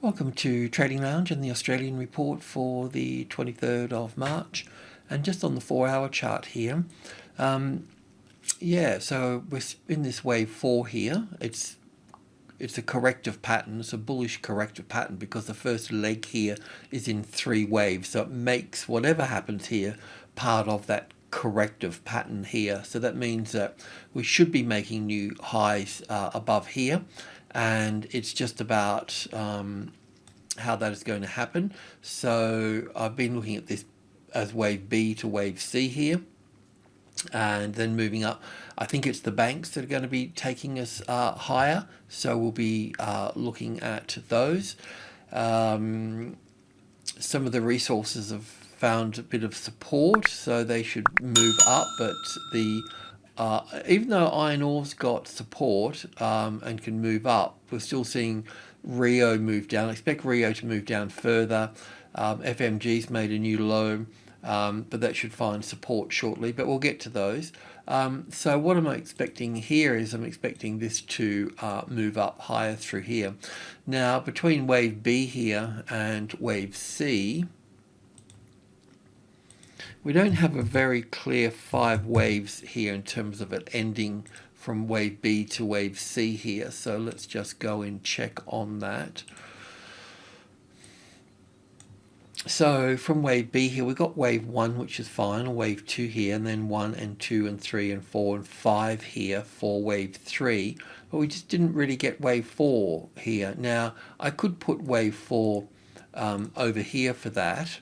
Welcome to Trading Lounge and the Australian report for the 23rd of March. And just on the 4-hour chart here, so we're in this wave 4 here. It's a corrective pattern. It's a bullish corrective pattern because the first leg here is in 3 waves. So it makes whatever happens here part of that corrective pattern here. So that means that we should be making new highs above here. And it's just about how that is going to happen. So I've been looking at this as wave B to wave C here, and then moving up. I think it's the banks that are going to be taking us higher, so we'll be looking at those. Some of the resources have found a bit of support, so they should move up, but even though iron ore's got support and can move up, we're still seeing RIO move down. I expect RIO to move down further. FMG's made a new low, but that should find support shortly, but we'll get to those. So what am I expecting here is I'm expecting this to move up higher through here. Now, between wave B here and wave C, we don't have a very clear 5 waves here in terms of it ending from wave B to wave C here. So let's just go and check on that. So from wave B here, we've got wave 1, which is fine, or wave 2 here, and then 1 and 2 and 3 and 4 and 5 here for wave 3. But we just didn't really get wave 4 here. Now, I could put wave 4 over here for that,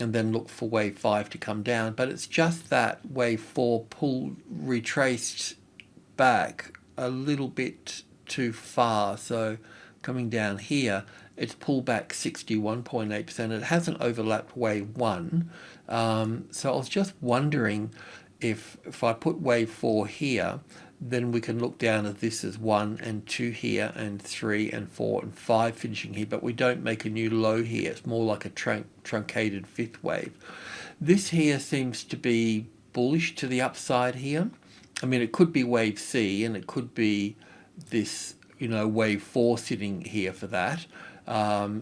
and then look for wave 5 to come down, but it's just that wave 4 retraced back a little bit too far. So coming down here, it's pulled back 61.8%. It hasn't overlapped wave 1. So I was just wondering if I put wave 4 here, then we can look down at this as 1 and 2 here, and 3 and 4 and 5 finishing here, but we don't make a new low here. It's more like a truncated 5th wave. This here seems to be bullish to the upside here. I mean, it could be wave C, and it could be this, wave 4 sitting here for that.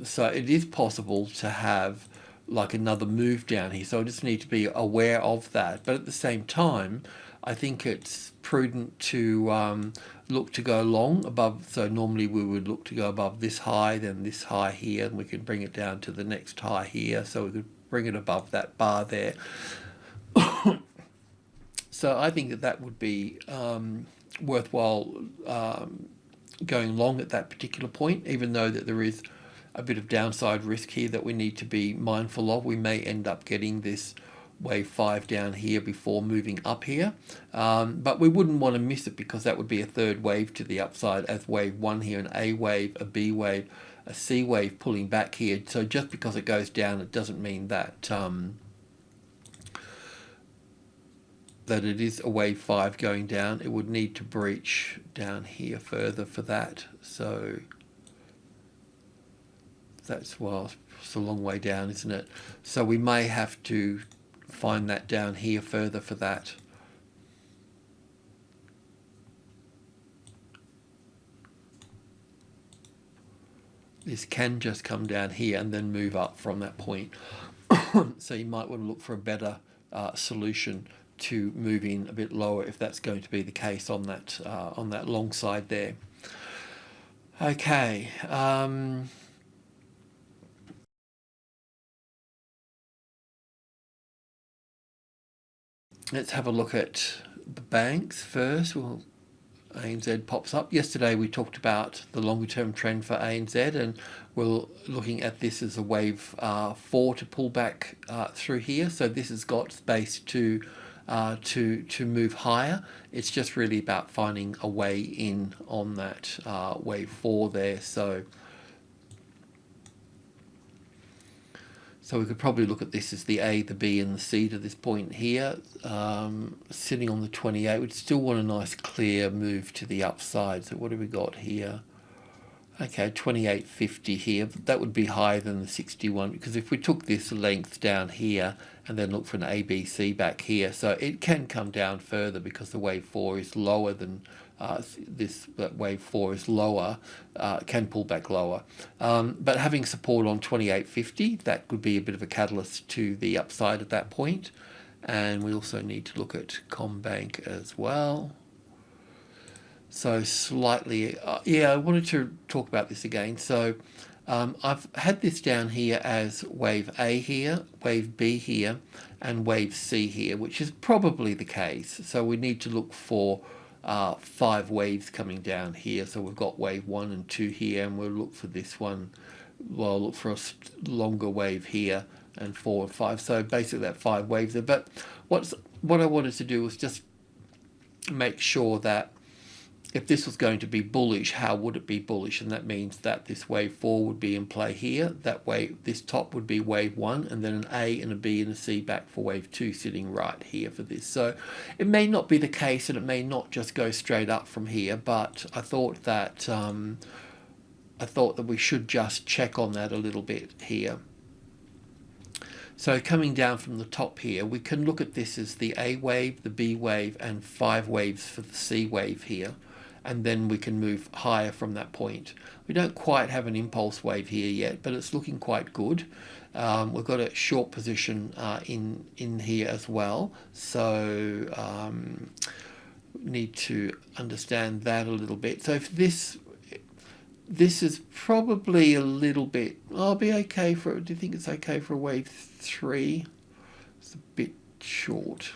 So it is possible to have like another move down here. So I just need to be aware of that. But at the same time, I think it's prudent to look to go long above. So normally we would look to go above this high, then this high here, and we can bring it down to the next high here. So we could bring it above that bar there. So I think that would be worthwhile going long at that particular point, even though that there is a bit of downside risk here that we need to be mindful of. We may end up getting this wave 5 down here before moving up here, but we wouldn't want to miss it, because that would be a 3rd wave to the upside, as wave 1 here, an A wave, a B wave, a C wave pulling back here. So just because it goes down, it doesn't mean that that it is a wave 5 going down. It would need to breach down here further for that. So that's, well, it's a long way down, isn't it? So we may have to find that down here further for that. This can just come down here and then move up from that point. So you might want to look for a better solution to move in a bit lower, if that's going to be the case on that long side there. Okay. Let's have a look at the banks first. Well, ANZ pops up. Yesterday we talked about the longer term trend for ANZ, and we're looking at this as a wave 4 to pull back through here. So this has got space to move higher. It's just really about finding a way in on that wave 4 there. So we could probably look at this as the A, the B, and the C to this point here. Sitting on the 28, we'd still want a nice clear move to the upside. So what have we got here? Okay, 28.50 here. That would be higher than the 61, because if we took this length down here and then look for an ABC back here, so it can come down further because the wave 4 is lower than that wave 4 is lower, can pull back lower. But having support on 28.50, that could be a bit of a catalyst to the upside at that point. And we also need to look at CommBank as well. So slightly, yeah, I wanted to talk about this again. So I've had this down here as wave A here, wave B here, and wave C here, which is probably the case. So we need to look for 5 waves coming down here. So we've got wave 1 and 2 here, and we'll look for this one. Well, look for a longer wave here, and 4 and 5. So basically that 5 waves there. But what I wanted to do was just make sure that if this was going to be bullish, how would it be bullish? And that means that this wave 4 would be in play here. That wave, this top would be wave 1, and then an A and a B and a C back for wave 2 sitting right here for this. So it may not be the case, and it may not just go straight up from here, but I thought that we should just check on that a little bit here. So coming down from the top here, we can look at this as the A wave, the B wave, and 5 waves for the C wave here. And then we can move higher from that point. We don't quite have an impulse wave here yet, but it's looking quite good. We've got a short position in here as well. So need to understand that a little bit. So if this is probably a little bit, I'll be okay for, do you think it's okay for a wave 3? It's a bit short.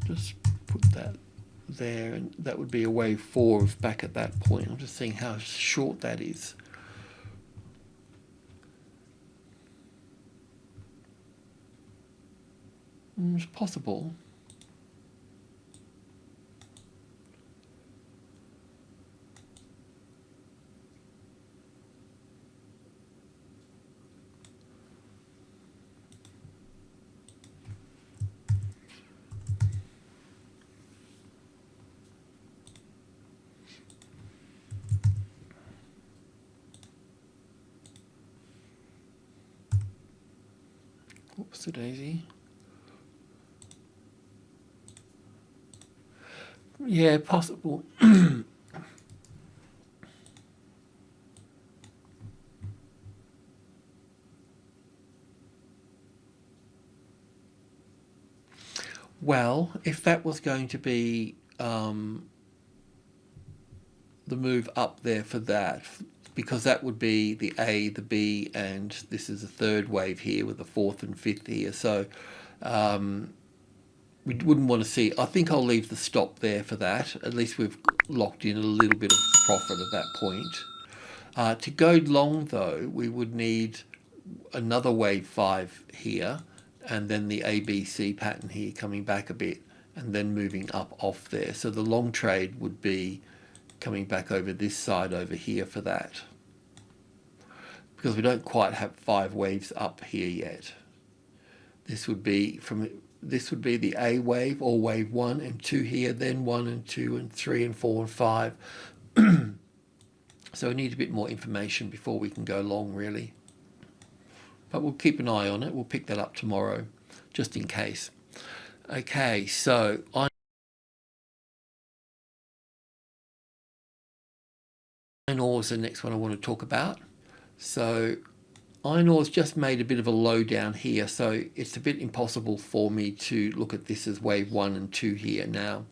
Just put that there, and that would be a wave 4 back at that point. I'm just seeing how short that is. It's possible. Whoopsie daisy. Yeah, possible. Well, if that was going to be the move up there for that, because that would be the A, the B, and this is a 3rd wave here with the 4th and 5th here. So we wouldn't want to see, I think I'll leave the stop there for that. At least we've locked in a little bit of profit at that point. To go long though, we would need another wave 5 here, and then the ABC pattern here coming back a bit, and then moving up off there. So the long trade would be coming back over this side over here for that, because we don't quite have 5 waves up here yet. This would be the A wave, or wave 1 and 2 here, then 1 and 2 and 3 and 4 and 5. So we need a bit more information before we can go long, really. But we'll keep an eye on it. We'll pick that up tomorrow, just in case. Okay, so iron ore is the next one I want to talk about. So iron ore's just made a bit of a low down here, so it's a bit impossible for me to look at this as wave 1 and 2 here now.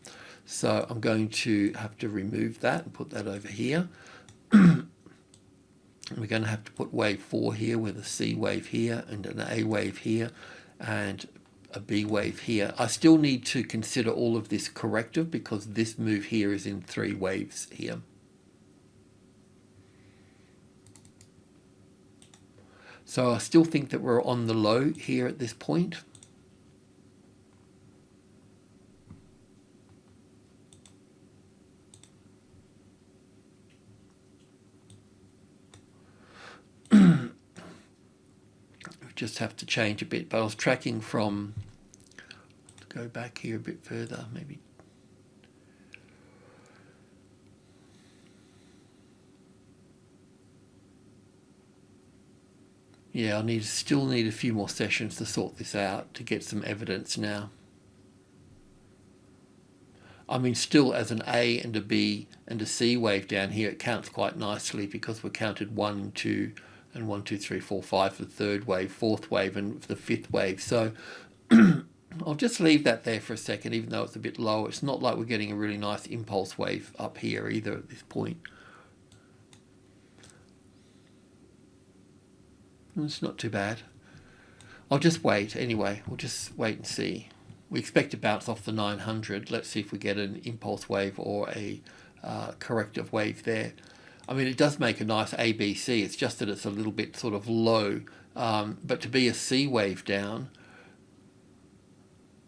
So I'm going to have to remove that and put that over here. We're going to have to put wave 4 here with a C wave here and an A wave here and a B wave here. I still need to consider all of this corrective, because this move here is in 3 waves here. So I still think that we're on the low here at this point. Just have to change a bit, but I was tracking from, go back here a bit further, maybe. Yeah, still need a few more sessions to sort this out, to get some evidence now. I mean, still as an A and a B and a C wave down here, it counts quite nicely because we counted 1, 2, and 1, 2, 3, 4, 5 for the third wave, fourth wave, and the fifth wave. So I'll just leave that there for a second, even though it's a bit low. It's not like we're getting a really nice impulse wave up here either at this point. It's not too bad. I'll just wait anyway. We'll just wait and see. We expect to bounce off the 900. Let's see if we get an impulse wave or a corrective wave there. I mean, it does make a nice ABC. It's just that it's a little bit sort of low. But to be a C wave down,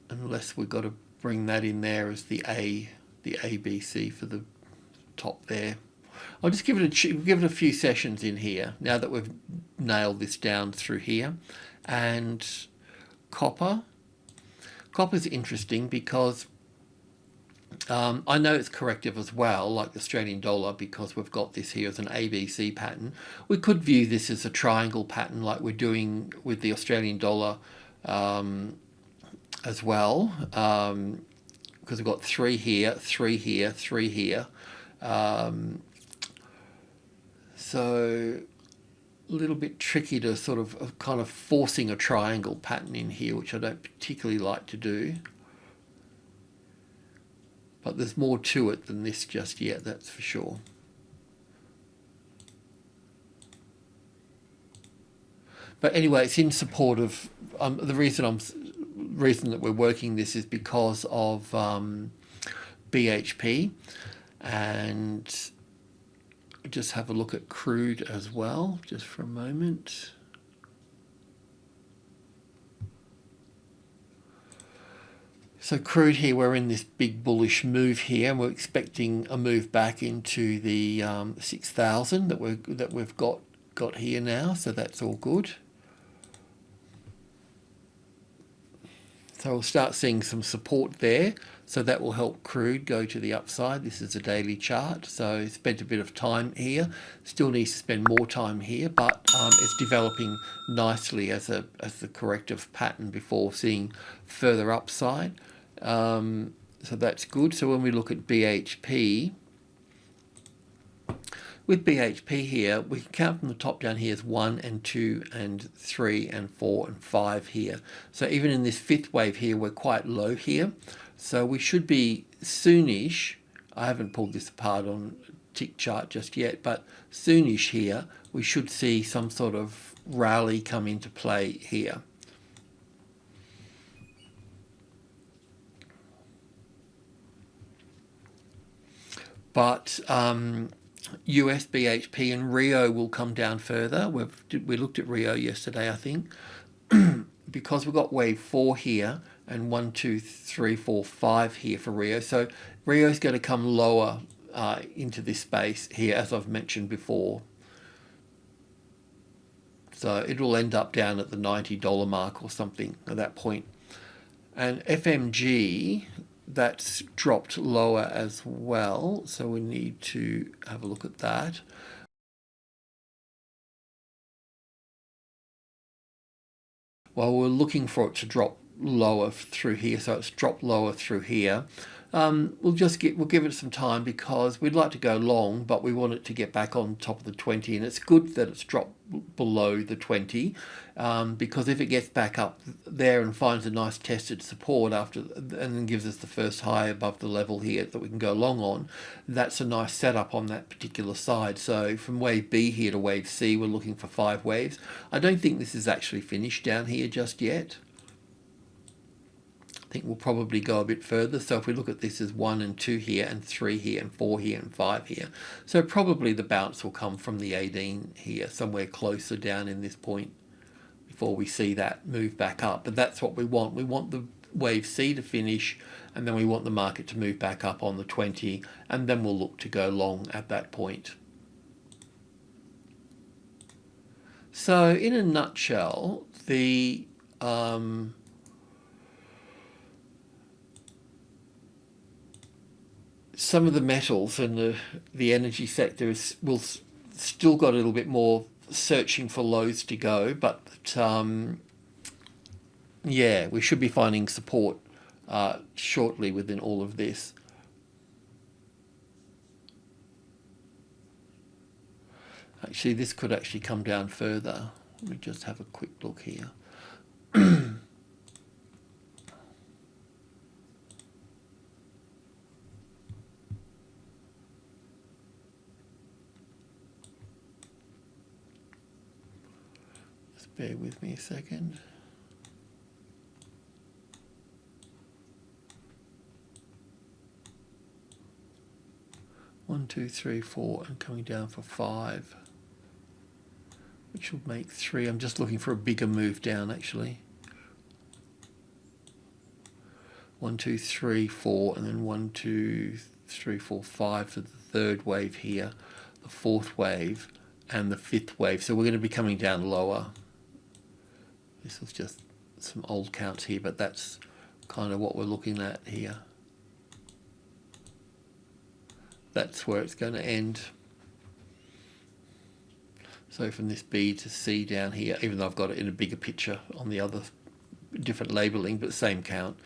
unless we've got to bring that in there as the ABC for the top there. I'll just give it a few sessions in here now that we've nailed this down through here. And copper's interesting because I know it's corrective as well, like the Australian dollar, because we've got this here as an ABC pattern. We could view this as a triangle pattern like we're doing with the Australian dollar as well, because we've got 3 here, 3 here, 3 here. So a little bit tricky to sort of kind of forcing a triangle pattern in here, which I don't particularly like to do. But there's more to it than this just yet, that's for sure. But anyway, it's in support of the reason that we're working this is because of BHP, and just have a look at crude as well, just for a moment. So crude here, we're in this big bullish move here, and we're expecting a move back into the 6,000 that we've got here now. So that's all good. So we'll start seeing some support there. So that will help crude go to the upside. This is a daily chart. So spent a bit of time here. Still needs to spend more time here, but it's developing nicely as the corrective pattern before seeing further upside. So that's good. So when we look at BHP, with BHP here, we can count from the top down here as 1 and 2 and 3 and 4 and 5 here. So even in this fifth wave here, we're quite low here. So we should be soonish. I haven't pulled this apart on tick chart just yet, but soonish here, we should see some sort of rally come into play here. But US BHP and RIO will come down further. We looked at RIO yesterday, I think, because we've got wave 4 here and 1, 2, 3, 4, 5 here for RIO. So RIO is going to come lower into this space here, as I've mentioned before. So it will end up down at the $90 mark or something at that point. And FMG, that's dropped lower as well, so we need to have a look at that. Well, we're looking for it to drop lower through here, so it's dropped lower through here. We'll give it some time because we'd like to go long, but we want it to get back on top of the 20, and it's good that it's dropped below the 20 because if it gets back up there and finds a nice tested support after and then gives us the first high above the level here that we can go long on, that's a nice setup on that particular side. So from wave B here to wave C, we're looking for 5 waves. I don't think this is actually finished down here just yet. I think we'll probably go a bit further. So if we look at this as 1 and 2 here and 3 here and 4 here and 5 here. So probably the bounce will come from the 18 here, somewhere closer down in this point before we see that move back up. But that's what we want. We want the wave C to finish, and then we want the market to move back up on the 20, and then we'll look to go long at that point. So in a nutshell, the some of the metals and the energy sector will still got a little bit more searching for lows to go, but yeah, we should be finding support shortly within all of this. Actually, this could actually come down further. Let me just have a quick look here. Just bear with me a second. One, two, three, 4, and coming down for 5. Which will make 3. I'm just looking for a bigger move down, actually. 1, 2, 3, 4, and then 1, 2, 3, 4, 5 for the third wave here, the fourth wave, and the fifth wave. So we're going to be coming down lower. This was just some old counts here, but that's kind of what we're looking at here. That's where it's going to end. So from this B to C down here, even though I've got it in a bigger picture on the other different labeling, but same count.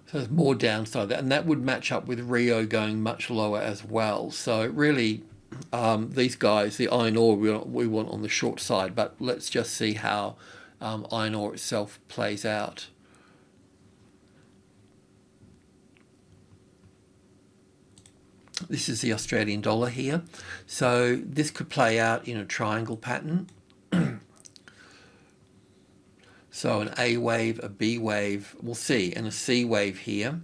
So there's more downside there, and that would match up with RIO going much lower as well. So really, these guys, the iron ore, we want on the short side, but let's just see how iron ore itself plays out. This is the Australian dollar here. So this could play out in a triangle pattern. So an A wave, a B wave, we'll see, and a C wave here,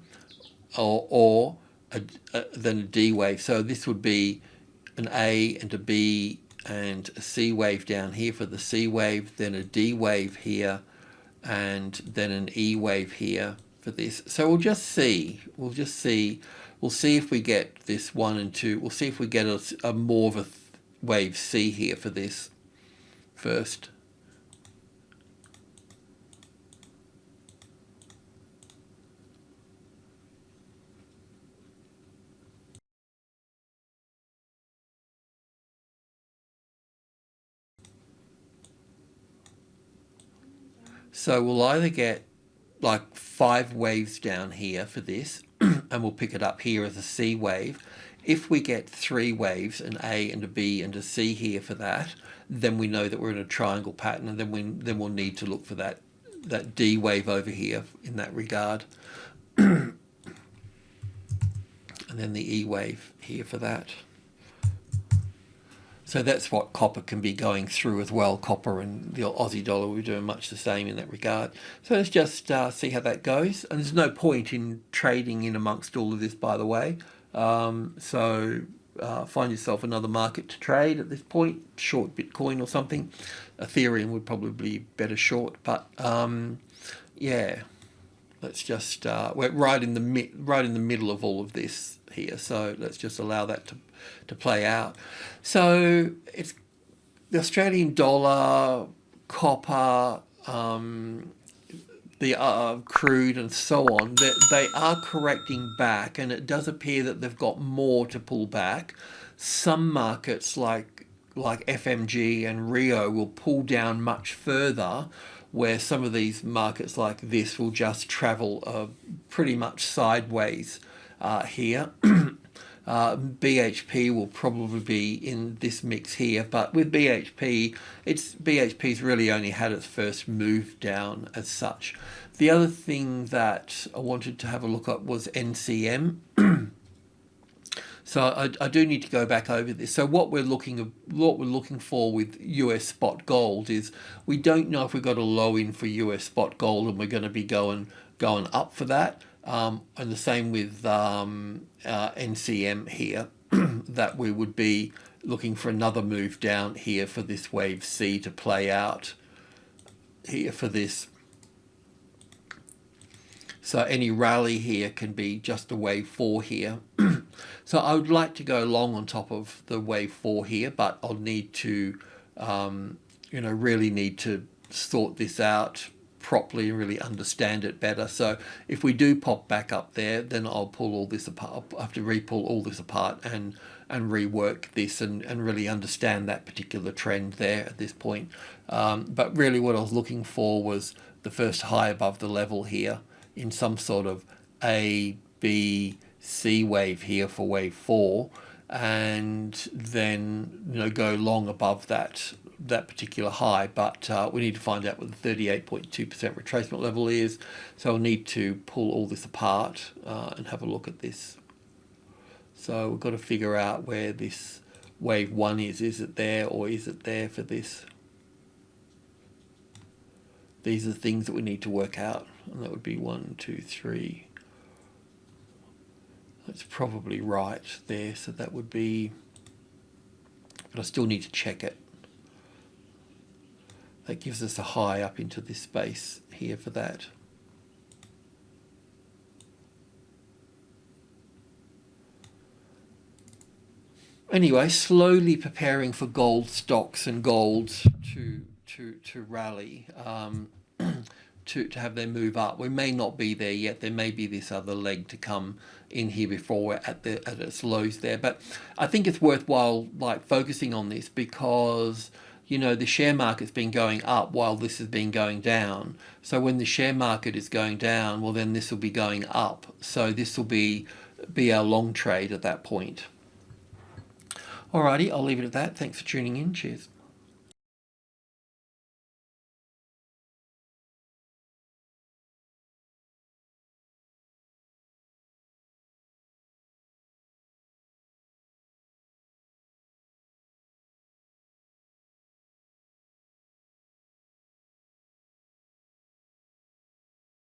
or then a D wave. So this would be an A and a B and a C wave down here for the C wave, then a D wave here, and then an E wave here for this. So we'll see if we get this 1 and 2. We'll see if we get a more of a wave C here for this first. So we'll either get like 5 waves down here for this, and we'll pick it up here as a C wave. If we get 3 waves, an A and a B and a C here for that, then we know that we're in a triangle pattern, and then we'll need to look for that D wave over here in that regard. And then the E wave here for that. So that's what copper can be going through as well. Copper and the Aussie dollar, we're doing much the same in that regard. So let's just see how that goes. And there's no point in trading in amongst all of this, by the way. Find yourself another market to trade at this point. Short Bitcoin or something. Ethereum would probably be better short. But yeah, let's just we're right in the middle of all of this here. So let's just allow that to play out. So it's the Australian dollar, copper, the crude and so on, they are correcting back, and it does appear that they've got more to pull back. Some markets like FMG and RIO will pull down much further, where some of these markets like this will just travel pretty much sideways here. BHP will probably be in this mix here, but with BHP's really only had its first move down as such. The other thing that I wanted to have a look at was NCM. So I do need to go back over this. So what we're looking for with US spot gold is we don't know if we've got a low in for US spot gold, and we're going to be going up for that. And the same with NCM here, that we would be looking for another move down here for this wave C to play out here for this. So any rally here can be just a wave 4 here. So I would like to go long on top of the wave 4 here, but I'll need to, really need to sort this out properly and really understand it better. So if we do pop back up there, then I'll pull all this apart. I'll have to re-pull all this apart and rework this and really understand that particular trend there at this point. But really what I was looking for was the first high above the level here in some sort of A, B, C wave here for wave 4, and then go long above that particular high. But we need to find out what the 38.2% retracement level is, so I'll need to pull all this apart and have a look at this. So we've got to figure out where this wave 1 is. Is it there or is it there for this? These are the things that we need to work out, and that would be 1, 2, 3. That's probably right there, so that would be, but I still need to check it. That gives us a high up into this space here for that. Anyway, slowly preparing for gold stocks and gold to rally, to have their move up. We may not be there yet. There may be this other leg to come in here before we're at its lows there. But I think it's worthwhile focusing on this because the share market's been going up while this has been going down. So when the share market is going down, well then this will be going up. So this will be our long trade at that point. Alrighty, I'll leave it at that. Thanks for tuning in. Cheers.